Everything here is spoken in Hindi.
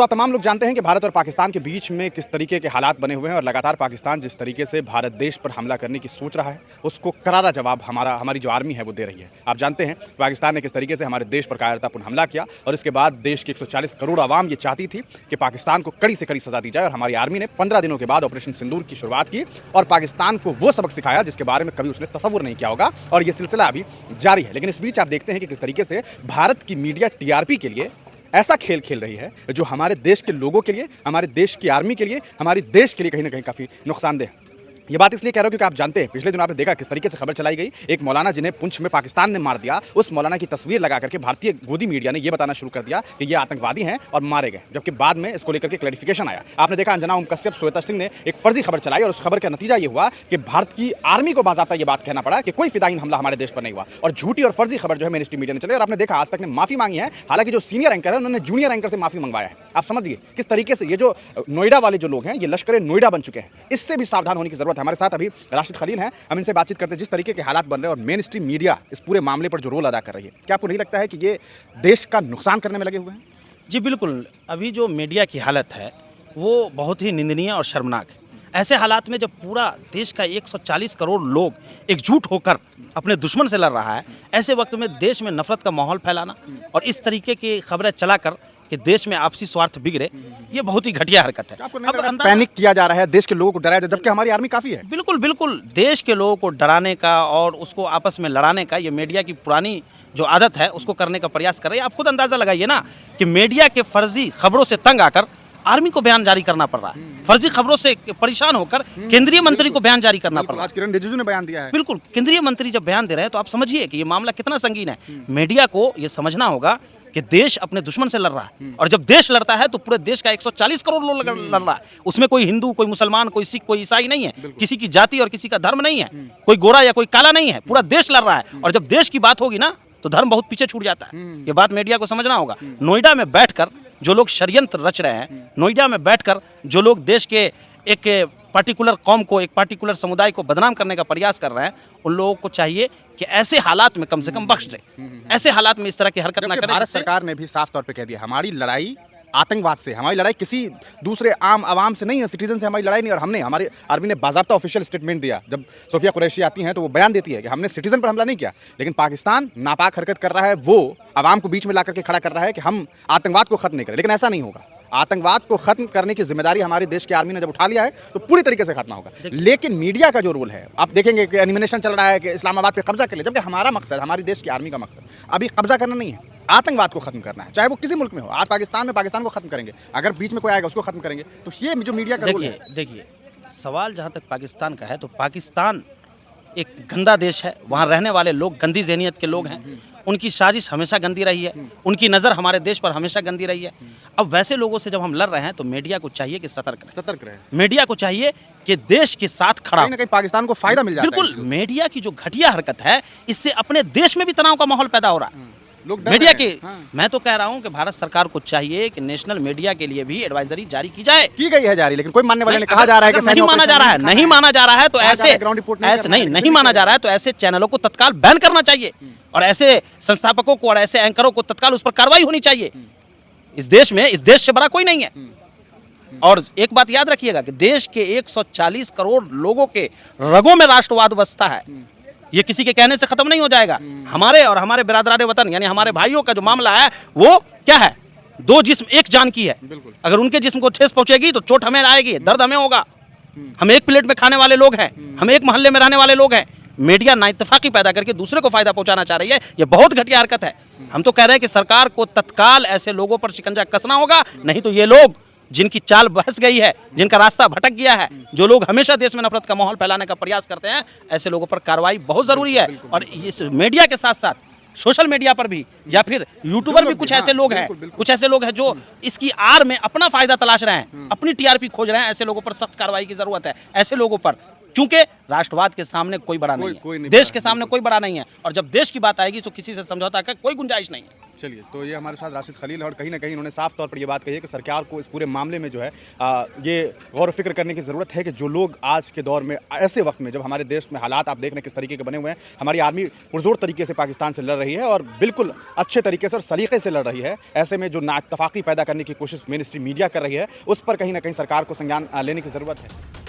दोस्तों, आप तमाम लोग जानते हैं कि भारत और पाकिस्तान के बीच में किस तरीके के हालात बने हुए हैं और लगातार पाकिस्तान जिस तरीके से भारत देश पर हमला करने की सोच रहा है, उसको करारा जवाब हमारी जो आर्मी है वो दे रही है। आप जानते हैं पाकिस्तान ने किस तरीके से हमारे देश पर कायरतापूर्ण हमला किया और इसके बाद देश की 140 करोड़ आवाम ये चाहती थी कि पाकिस्तान को कड़ी से कड़ी सजा दी जाए और हमारी आर्मी ने 15 दिनों के बाद ऑपरेशन सिंदूर की शुरुआत की और पाकिस्तान को वो सबक सिखाया जिसके बारे में कभी उसने तसव्वुर नहीं किया होगा और ये सिलसिला अभी जारी है। लेकिन इस बीच आप देखते हैं कि किस तरीके से भारत की मीडिया टीआरपी के लिए ऐसा खेल खेल रही है जो हमारे देश के लोगों के लिए, हमारे देश की आर्मी के लिए, हमारे देश के लिए कहीं ना कहीं काफ़ी नुकसानदेह है। ये बात इसलिए कह रहा हूं क्योंकि आप जानते हैं पिछले दिनों आपने देखा किस तरीके से खबर चलाई गई, एक मौलाना जिन्हें पुंछ में पाकिस्तान ने मार दिया, उस मौलाना की तस्वीर लगा करके भारतीय गोदी मीडिया ने यह बताना शुरू कर दिया कि ये आतंकवादी हैं और मारे गए, जबकि बाद में इसको लेकर के क्लैरिफिकेशन आया। आपने देखा अंजना ओम कश्यप, श्वेता सिंह ने एक फर्जी खबर चलाई और उस खबर का नतीजा ये हुआ कि भारत की आर्मी को बाज़ाब्ता ये बात कहना पड़ा कि कोई फिदायीन हमला हमारे देश पर नहीं हुआ और झूठी और फर्जी खबर जो है मेन स्ट्रीम मीडिया ने चली और आपने देखा आज तक ने माफी मांगी है। हालांकि जो सीनियर एंकर है उन्होंने जूनियर एंकर से माफी मंगवाया है। आप समझिए किस तरीके से ये जो नोएडा वाले जो लोग हैं ये लश्कर नोएडा बन चुके हैं। इससे भी सावधान होने की जरूरत है। हमारे साथ अभी राशिद खलील हैं, हम इनसे बातचीत करते हैं। जिस तरीके के हालात बन रहे हैं और मेन स्ट्रीम मीडिया इस पूरे मामले पर जो रोल अदा कर रही है, क्या आपको नहीं लगता है कि ये देश का नुकसान करने में लगे हुए हैं? जी बिल्कुल, अभी जो मीडिया की हालत है वो बहुत ही निंदनीय और शर्मनाक है। ऐसे हालात में जब पूरा देश का 140 करोड़ लोग एकजुट होकर अपने दुश्मन से लड़ रहा है, ऐसे वक्त में देश में नफरत का माहौल फैलाना और इस तरीके की खबरें चलाकर कि देश में आपसी स्वार्थ बिगड़े, ये बहुत ही घटिया हरकत है। अब पैनिक किया जा रहा है, देश के लोगों को डराया जाए, जबकि हमारी आर्मी काफ़ी है। बिल्कुल बिल्कुल, देश के लोगों को डराने का और उसको आपस में लड़ाने का ये मीडिया की पुरानी जो आदत है उसको करने का प्रयास कर रही है। आप खुद अंदाज़ा लगाइए ना कि मीडिया के फर्जी खबरों से तंग आकर आर्मी को बयान जारी करना पड़ रहा है, फर्जी खबरों से परेशान होकर केंद्रीय मंत्री को बयान जारी करना पड़ रहा है। आज किरण रिजिजू ने बयान दिया है। बिल्कुल, केंद्रीय मंत्री जब बयान दे रहे हैं तो आप समझिए कि ये मामला कितना संगीन है। मीडिया को ये समझना होगा कि देश अपने दुश्मन से लड़ रहा है और जब देश लड़ता है तो पूरे देश का 140 करोड़ लोग लड़ रहा है। उसमें कोई हिंदू, कोई मुसलमान, कोई सिख, कोई ईसाई नहीं है, किसी की जाति और किसी का धर्म नहीं है, कोई गोरा या कोई काला नहीं है, पूरा देश लड़ रहा है। और जब देश की बात होगी ना तो धर्म बहुत पीछे छूट जाता है। ये बात मीडिया को समझना होगा। नोएडा में बैठकर जो लोग षड्यंत्र रच रहे हैं, नोएडा में बैठकर जो लोग देश के एक पार्टिकुलर कौम को, एक पार्टिकुलर समुदाय को बदनाम करने का प्रयास कर रहे हैं, उन लोगों को चाहिए कि ऐसे हालात में कम से कम बख्श दें, ऐसे हालात में इस तरह की हरकत ना करें। भारत सरकार ने भी साफ तौर पे कह दिया हमारी लड़ाई आतंकवाद से, हमारी लड़ाई किसी दूसरे आम आवाम से नहीं है, सिटीजन से हमारी लड़ाई नहीं। और हमारी आर्मी ने बाज़ाब्ता ऑफिशियल स्टेटमेंट दिया। जब सोफिया कुरैशी आती हैं तो वो बयान देती है कि हमने सिटीजन पर हमला नहीं किया, लेकिन पाकिस्तान नापाक हरकत कर रहा है, वो आवाम को बीच में ला करके खड़ा कर रहा है कि हम आतंकवाद को खत्म नहीं करें। लेकिन ऐसा नहीं होगा। आतंकवाद को खत्म करने की जिम्मेदारी हमारे देश की आर्मी ने जब उठा लिया है तो पूरी तरीके से खत्म होगा। लेकिन मीडिया का जो रोल है, आप देखेंगे कि एनिमेशन चल रहा है कि इस्लामाबाद पे कब्जा कर ले, जबकि हमारा मकसद, हमारी देश की आर्मी का मकसद अभी कब्जा करना नहीं है, आतंकवाद को खत्म करना है, चाहे वो किसी मुल्क में हो। आज पाकिस्तान में पाकिस्तान को खत्म करेंगे, अगर बीच में कोई आएगा उसको खत्म करेंगे। तो ये जो मीडिया का रोल है। देखिए, सवाल जहाँ तक पाकिस्तान का है तो पाकिस्तान एक गंदा देश है, वहाँ रहने वाले लोग गंदी ज़हनियत के लोग हैं, उनकी साजिश हमेशा गंदी रही है, उनकी नज़र हमारे देश पर हमेशा गंदी रही है। अब वैसे लोगों से जब हम लड़ रहे हैं तो मीडिया को चाहिए कि सतर्क रहे। मीडिया को चाहिए कि देश के साथ खड़ा, कहीं ना कहीं पाकिस्तान को फायदा मिल जाता है। बिल्कुल, मीडिया की जो घटिया हरकत है इससे अपने देश में भी तनाव का माहौल पैदा हो रहा है। मीडिया के मैं तो कह रहा हूं कि भारत सरकार को चाहिए कि नेशनल मीडिया के लिए भी एडवाइजरी जारी की जाए। की गई है जारी, लेकिन कोई मानने वाले ने कहा जा रहा है कि नहीं माना जा रहा है, नहीं माना जा रहा है तो ऐसे नहीं माना जा रहा है तो ऐसे चैनलों को तत्काल बैन करना चाहिए और ऐसे संस्थापकों को और ऐसे एंकरों को तत्काल उस पर कार्रवाई होनी चाहिए। इस देश से बड़ा कोई नहीं है। और एक बात याद रखिएगा कि देश के 140 करोड़ लोगों के रगों में राष्ट्रवाद बसता है। ये किसी के कहने से खत्म नहीं हो जाएगा। हमारे और हमारे बिरादरान वतन यानी हमारे भाइयों का जो मामला है वो क्या है, दो जिस्म एक जान की है। अगर उनके जिस्म को ठेस पहुंचेगी तो चोट हमें आएगी, दर्द हमें होगा। हम एक प्लेट में खाने वाले लोग हैं, हम एक मोहल्ले में रहने वाले लोग हैं। मीडिया नाइत्तेफाकी पैदा करके दूसरे को फायदा पहुंचाना चाह रही है, ये बहुत घटिया हरकत है। हम तो कह रहे हैं कि सरकार को तत्काल ऐसे लोगों पर शिकंजा कसना होगा, नहीं तो ये लोग जिनकी चाल बहस गई है, जिनका रास्ता भटक गया है, जो लोग हमेशा देश में नफरत का माहौल फैलाने का प्रयास करते हैं, ऐसे लोगों पर कार्रवाई बहुत जरूरी है। और इस मीडिया के साथ साथ सोशल मीडिया पर भी या फिर यूट्यूबर भी कुछ ऐसे लोग हैं जो इसकी आड़ में अपना फायदा तलाश रहे हैं, अपनी टीआरपी खोज रहे हैं। ऐसे लोगों पर सख्त कार्रवाई की जरूरत है। ऐसे लोगों पर क्योंकि राष्ट्रवाद के सामने कोई बड़ा नहीं कोई है, नहीं देश बड़ा, के सामने कोई बड़ा नहीं है, और जब देश की बात आएगी तो किसी से समझौता का कोई गुंजाइश नहीं है। चलिए, तो ये हमारे साथ राशिद खलील, और कहीं ना कहीं उन्होंने साफ तौर पर ये बात कही है कि सरकार को इस पूरे मामले में जो है ये गौर व फिक्र करने की ज़रूरत है कि जो लोग आज के दौर में, ऐसे वक्त में जब हमारे देश में हालात आप देख रहे हैं किस तरीके के बने हुए हैं, हमारी आर्मी पुरजोर तरीके से पाकिस्तान से लड़ रही है और बिल्कुल अच्छे तरीके से और सलीके से लड़ रही है। ऐसे में जो नाइत्तफाकी पैदा करने की कोशिश मेन स्ट्रीम मीडिया कर रही है, उस पर कहीं ना कहीं सरकार को संज्ञान लेने की ज़रूरत है।